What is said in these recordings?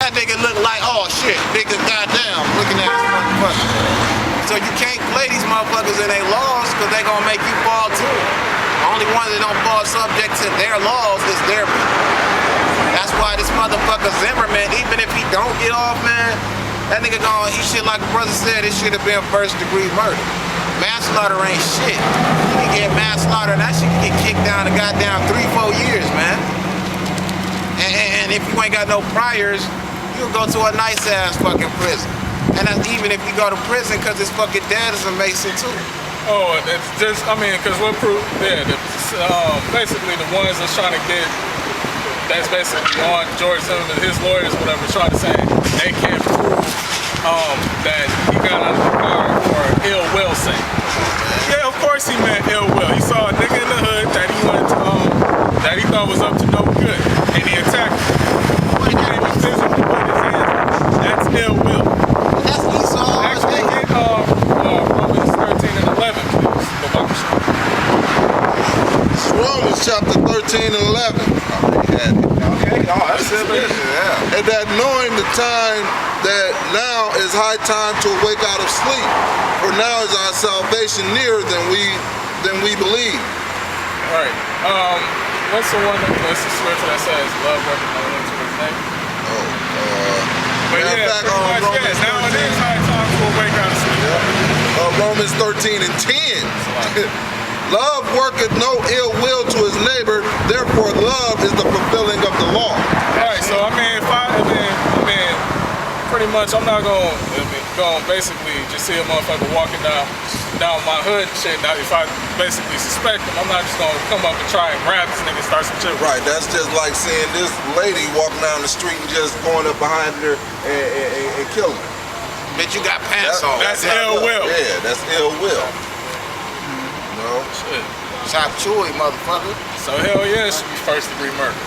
That nigga look like, oh shit, nigga, goddamn, looking at this motherfucker. So you can't play these motherfuckers in their laws because they gonna make you fall too. The only one that don't fall subject to their laws is their people. That's why this motherfucker Zimmerman, even if he don't get off, man, that nigga gonna, he shit like a brother said, it should have been first-degree murder. Manslaughter ain't shit. You can get manslaughter and that shit can get kicked down to goddamn 3-4 years, man. And if you ain't got no priors, you'll go to a nice-ass fucking prison. And that's even if you go to prison because his fucking dad is a Mason too. Oh, that's just, I mean, because what proof, yeah, basically the ones that's trying to get, that's basically on George Zimmerman, his lawyers, whatever, trying to say they can't prove that he got out of the car for ill will sake. Yeah, of course he meant ill will. He saw a nigga in the hood that he wanted to, that he thought was up to no good, and he attacked him. He can't even physically put his hands on. That's ill will. That's Esau. Actually, get Romans 13 and 11, please. It's Romans chapter 13 and 11. Okay, oh, that's it. Yeah. And that knowing the time that now is high time to awake out of sleep, for now is our salvation nearer than we believe. All right. What's the one? What's the scripture that says love worketh no one to his neighbor? But yeah, back on Romans now it is high time to awake out of sleep. Yeah. Romans 13 and 10. Love worketh no ill will to his neighbor, therefore love is the fulfilling of the law. Alright, so I mean, pretty much I'm not gonna basically just see a motherfucker walking down my hood and shit. Now, if I basically suspect him, I'm not just gonna come up and try and grab this nigga and start some shit. Right, that's just like seeing this lady walking down the street and just going up behind her and killing her. Bitch, you got pants on. That's ill will. Yeah, that's ill will. No. Shit. Chop chewy, motherfucker. So hell yeah, it should be first-degree murder.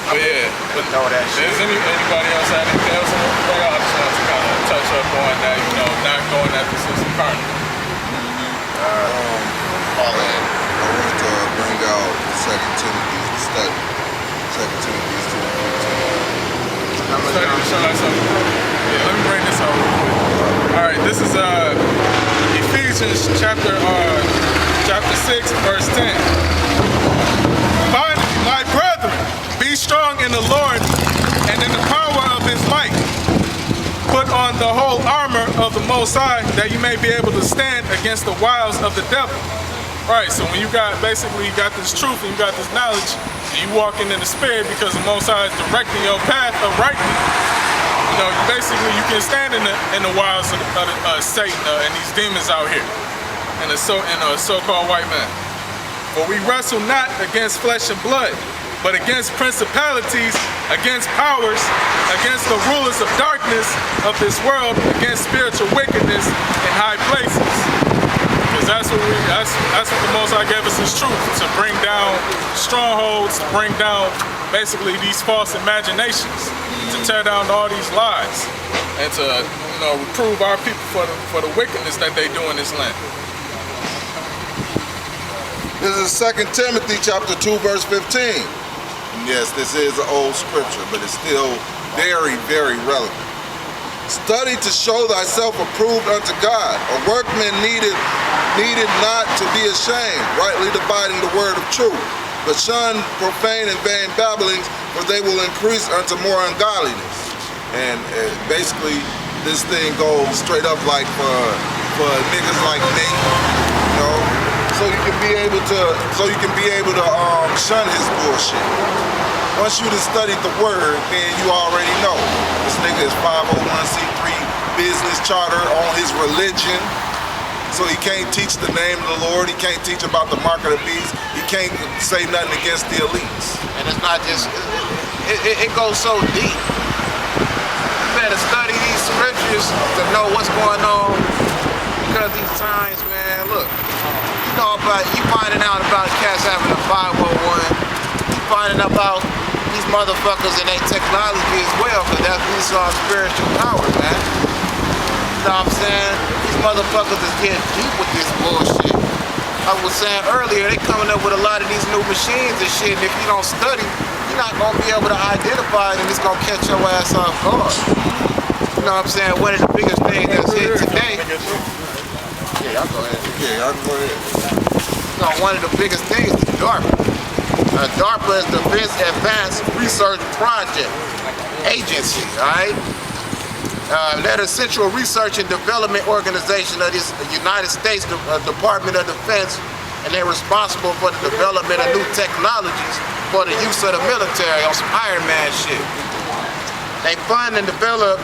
But yeah, but know that shit. Does anybody else have anything else on the way? I just want to kind of touch up on that, you know, not going at the system currently. All in. I wanted to bring out 2 Timothy's study. 2 Timothy's 2:15. I'm going to show us something. Yeah, let me bring this out real quick. All right, this is Ephesians chapter 6, verse 10. Finally, my brethren, be strong in the Lord and in the power of his might. Put on the whole armor of the Most High, that you may be able to stand against the wiles of the devil. Right, so when you got this truth and you got this knowledge, and you walking in the spirit because the Most High is directing your path uprightly, you know, basically you can stand in the wiles of Satan and these demons out here, and a so-called white man. For we wrestle not against flesh and blood, but against principalities, against powers, against the rulers of darkness of this world, against spiritual wickedness in high places. Because that's what the Most High gave us, His truth, to bring down strongholds, to bring down basically these false imaginations, to tear down all these lies, and to, you know, reprove our people for the wickedness that they do in this land. This is 2 Timothy chapter 2, verse 15. Yes, this is an old scripture, but it's still very, very relevant. Study to show thyself approved unto God, a workman needed not to be ashamed, rightly dividing the word of truth. But shun profane and vain babblings, for they will increase unto more ungodliness. And basically, this thing goes straight up like for niggas like me, you know. So you can be able to shun his bullshit. Once you done studied the word, then you already know. This nigga is 501c3 business charter on his religion. So he can't teach the name of the Lord. He can't teach about the mark of the beast. He can't say nothing against the elites. And it's not just, it goes so deep. You better study these scriptures to know what's going on. Because these times, man, look. You finding out about cats having a 501. You finding out about these motherfuckers and their technology as well, because that's these are spiritual power, man. You know what I'm saying? These motherfuckers is getting deep with this bullshit. I was saying earlier, they coming up with a lot of these new machines and shit, and if you don't study, you you're not gonna be able to identify it, and it's gonna catch your ass off guard. You know what I'm saying? One of the biggest things that's hit today. Yeah, y'all go ahead. Yeah, y'all go ahead. You know, one of the biggest things is DARPA. DARPA is the Defense Advanced Research Project Agency, all right? They're the Central Research and Development Organization of this United States Department of Defense, and they're responsible for the development of new technologies for the use of the military on some Iron Man shit. They fund and develop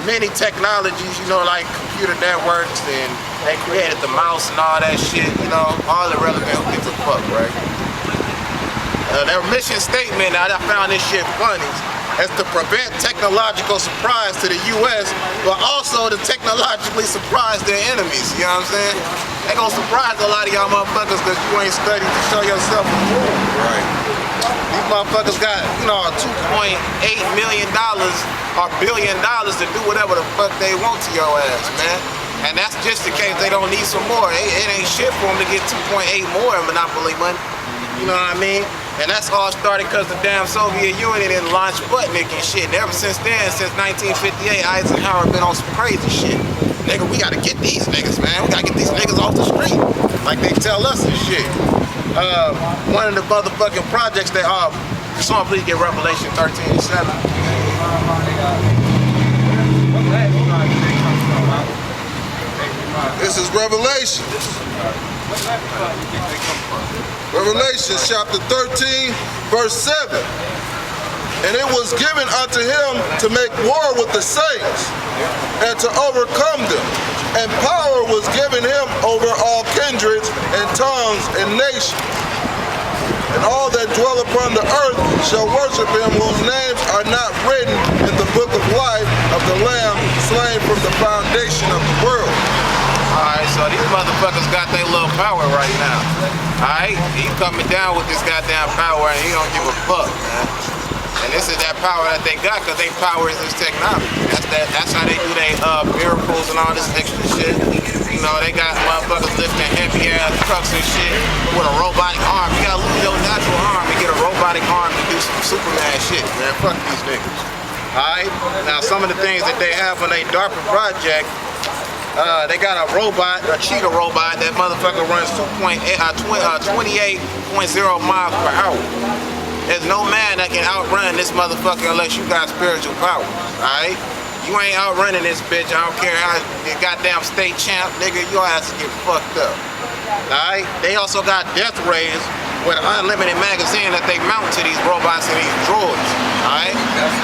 many technologies, you know, like computer networks, and they created the mouse and all that shit, you know, all the relevant, who gives a fuck, right? Their mission statement, I found this shit funny, is to prevent technological surprise to the U.S., but also to technologically surprise their enemies, you know what I'm saying? They gonna surprise a lot of y'all motherfuckers because you ain't studied to show yourself approved. Right. These motherfuckers got, you know, $2.8 million or $1 billion to do whatever the fuck they want to your ass, man. And that's just in case they don't need some more. It ain't shit for them to get 2.8 more in monopoly money. You know what I mean? And that's all started because the damn Soviet Union didn't launch Sputnik and shit. And ever since then, since 1958, Eisenhower been on some crazy shit. Nigga, we gotta get these niggas, man. We gotta get these niggas off the street. Like they tell us and shit. One of the motherfucking projects that, someone please get Revelation 13:7. This is Revelation. Revelation chapter 13, verse 7. And it was given unto him to make war with the saints and to overcome them. And power was given him over all kindreds and tongues and nations. And all that dwell upon the earth shall worship him, whose names are not written in the book of life of the Lamb slain from the foundation of the world. Alright, so these motherfuckers got their little power right now. Alright, he's coming down with this goddamn power and he don't give a fuck, man. And this is that power that they got because they power is this technology. That's how they do their miracles and all this extra shit. You know, they got motherfuckers lifting heavy ass trucks and shit with a robotic arm. You gotta lose your natural arm and get a robotic arm to do some Superman shit, man. Fuck these niggas. Alright? Now some of the things that they have on their DARPA project, they got a robot, a cheetah robot, that motherfucker runs 28.0 miles per hour. There's no man that can outrun this motherfucker unless you got spiritual power, alright? You ain't outrunning this bitch, I don't care how you goddamn state champ, nigga, your ass will get fucked up, alright? They also got death rays with an unlimited magazine that they mount to these robots and these droids, alright?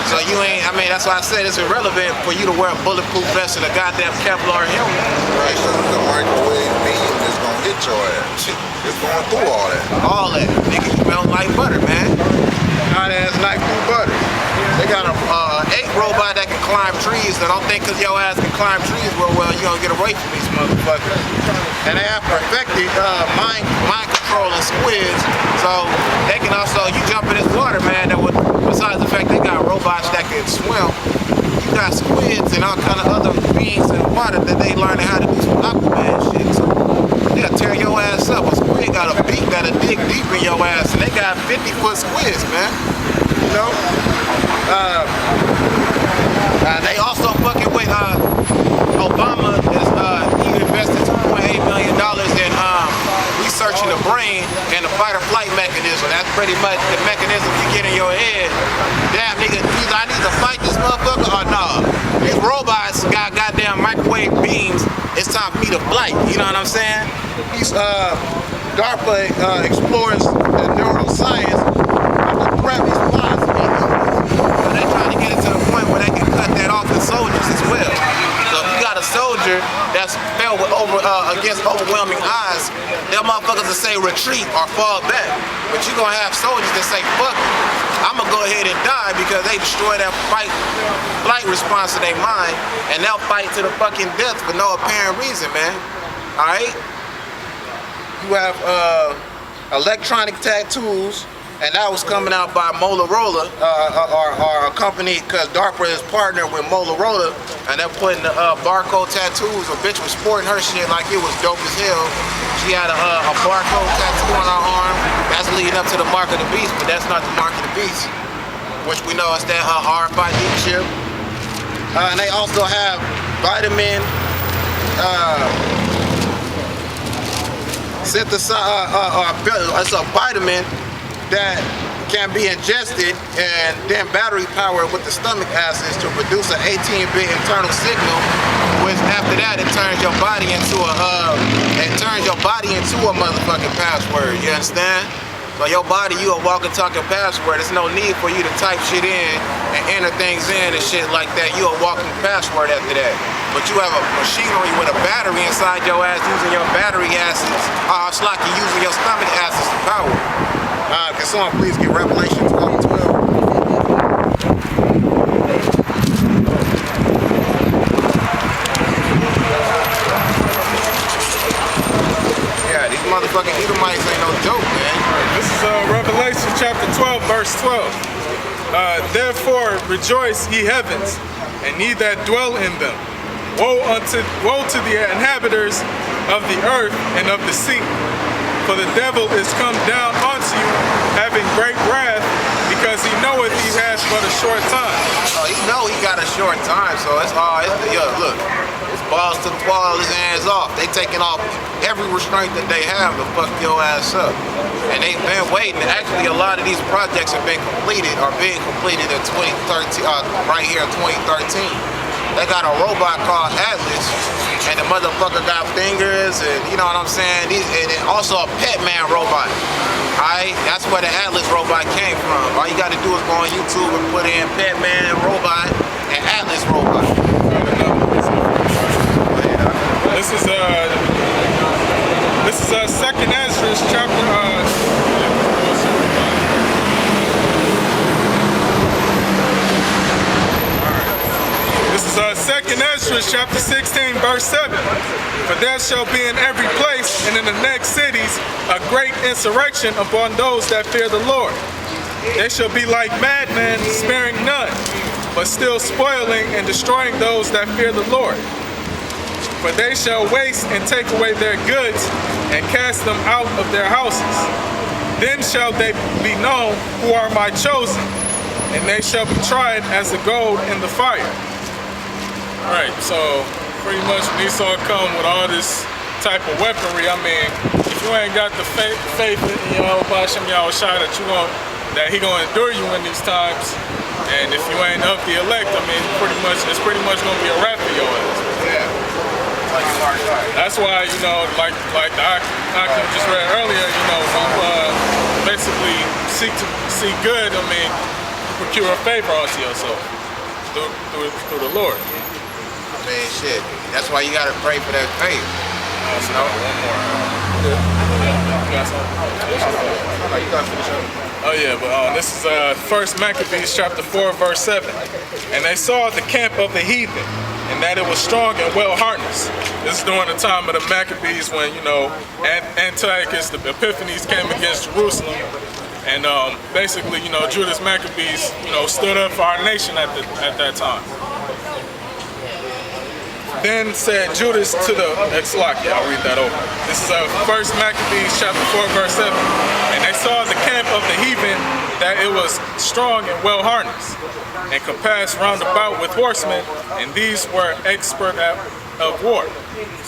So you ain't, I mean, that's why I said it's irrelevant for you to wear a bulletproof vest and a goddamn Kevlar helmet. Right, so the microwave beam is gonna hit your ass. It's going through all that. All that. Nigga, you smell like butter, man. Hot ass like through butter. They got a 8 robot that can climb trees, and don't think because your ass can climb trees real well, you gonna get away from these motherfuckers. And they have perfected mind controlling squids, so they can also, you jump in this water, man, that would, besides the fact they got robots that can swim, you got squids and all kind of other beings in the water that they learning how to do some Aquaman shit. So they'll tear your ass up. A squid got a beak that'll dig deep in your ass, and they got 50-foot squids, man. You know? They also fucking with Obama is he invested $2.8 million in researching the brain and the fight or flight mechanism. That's pretty much the mechanism you get in your head. Damn nigga, I need to fight this motherfucker or nah? These robots got goddamn microwave beams. It's time for me to flight. You know what I'm saying? These DARPA explores the neuroscience of the threat response. But they're trying to get it to the point where they can cut that off with soldiers as well. So if you got a soldier that's fell with against overwhelming odds, them motherfuckers will say retreat or fall back. But you're gonna have soldiers that say fuck it, I'm gonna go ahead and die because they destroy that flight response to their mind, and they'll fight to the fucking death for no apparent reason, man. Alright? You have electronic tattoos, and that was coming out by Motorola, or a company, because DARPA is partnered with Motorola, and they're putting the barcode tattoos. A bitch was sporting her shit like it was dope as hell. She had a barcode tattoo on her arm. That's leading up to the mark of the beast, but that's not the mark of the beast, which we know is that RFID chip. And they also have vitamin it's a vitamin that can be ingested and then battery powered with the stomach acids to produce an 18-bit internal signal, which after that it turns your body into a motherfucking password. You understand? So your body, you a walking, talking password. There's no need for you to type shit in and enter things in and shit like that. You a walking password after that. But you have a machinery with a battery inside your ass using your battery acids. It's like you using your stomach acids to power. Can someone please get Revelation 12:12? Yeah, these motherfucking Edomites ain't no joke, man. This is Revelation chapter 12, verse 12. Therefore rejoice, ye heavens, and ye that dwell in them. Woe to the inhabitants of the earth and of the sea. For the devil is come down unto you, having great wrath, because he knoweth he has but a short time. Oh, he know he got a short time, so it's look, it's balls to the wall, his hands off. They taking off every restraint that they have to fuck your ass up. And they've been waiting. Actually, a lot of these projects have been completed, or being completed in 2013, right here in 2013. They got a robot called Atlas, and the motherfucker got fingers, and you know what I'm saying? And also a pet man robot. Alright? That's where the Atlas robot came from. All you gotta do is go on YouTube and put in pet man robot and Atlas robot. This is 2nd Ezra chapter This is 2nd Ezra chapter 16, verse 7. For there shall be in every place and in the next cities a great insurrection upon those that fear the Lord. They shall be like madmen, sparing none, but still spoiling and destroying those that fear the Lord. For they shall waste and take away their goods and cast them out of their houses. Then shall they be known who are my chosen, and they shall be tried as the gold in the fire. Right, so pretty much when Esau come with all this type of weaponry, I mean, if you ain't got the faith in Basham Yahushua that he gonna endure you in these times, and if you ain't of the elect, I mean, it's pretty much gonna be a wrap for your ass. Yeah. That's why, like the Akim just read earlier, when you basically seek to see good, I mean, procure a favor unto yourself through the Lord. I mean, shit. That's why you gotta pray for that faith. One more. You gotta finish up. Oh yeah, but this is 1 Maccabees chapter 4, verse 7. And they saw the camp of the heathen, and that it was strong and well harnessed. This is during the time of the Maccabees when, Antiochus, the Epiphanes came against Jerusalem. And basically, Judas Maccabees, stood up for our nation at that time. Then said Judas to the I'll read that over. This is 1 Maccabees chapter 4, verse 7. And they saw the camp of the heathen that it was strong and well harnessed, and compassed round about with horsemen, and these were expert of war.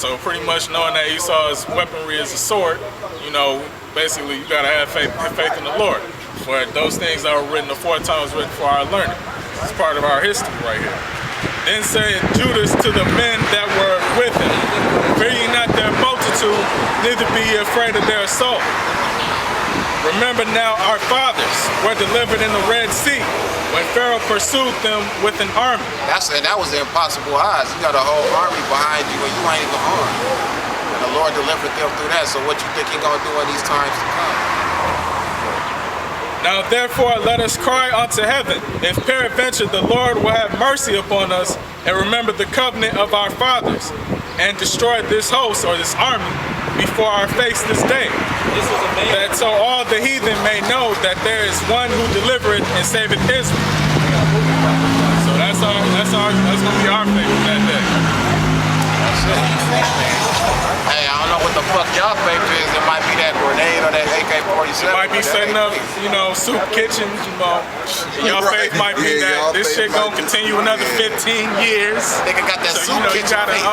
So pretty much knowing that Esau's weaponry is a sword, basically you gotta have faith in the Lord. For those things that were written aforetime was written for our learning. It's part of our history right here. Then said Judas to the men that were with him, fear ye not their multitude, neither be ye afraid of their assault. Remember now our fathers were delivered in the Red Sea, when Pharaoh pursued them with an army. That was the impossible odds. You got a whole army behind you and you ain't even armed. And the Lord delivered them through that, so what you think he gonna do in these times to come? Now therefore let us cry unto heaven, if peradventure the Lord will have mercy upon us, and remember the covenant of our fathers, and destroy this host or this army before our face this day. That so all the heathen may know that there is one who delivereth and saveth Israel. So that's gonna be our faith that day. That's it. Hey, I don't know what the fuck y'all faith is. It might be that grenade or that AK-47. Might be setting up, soup kitchens, Your Right. faith might be Yeah, that y'all this faith shit gonna might be- continue another 15 years. Nigga got that So, soup you kitchen gotta, faith.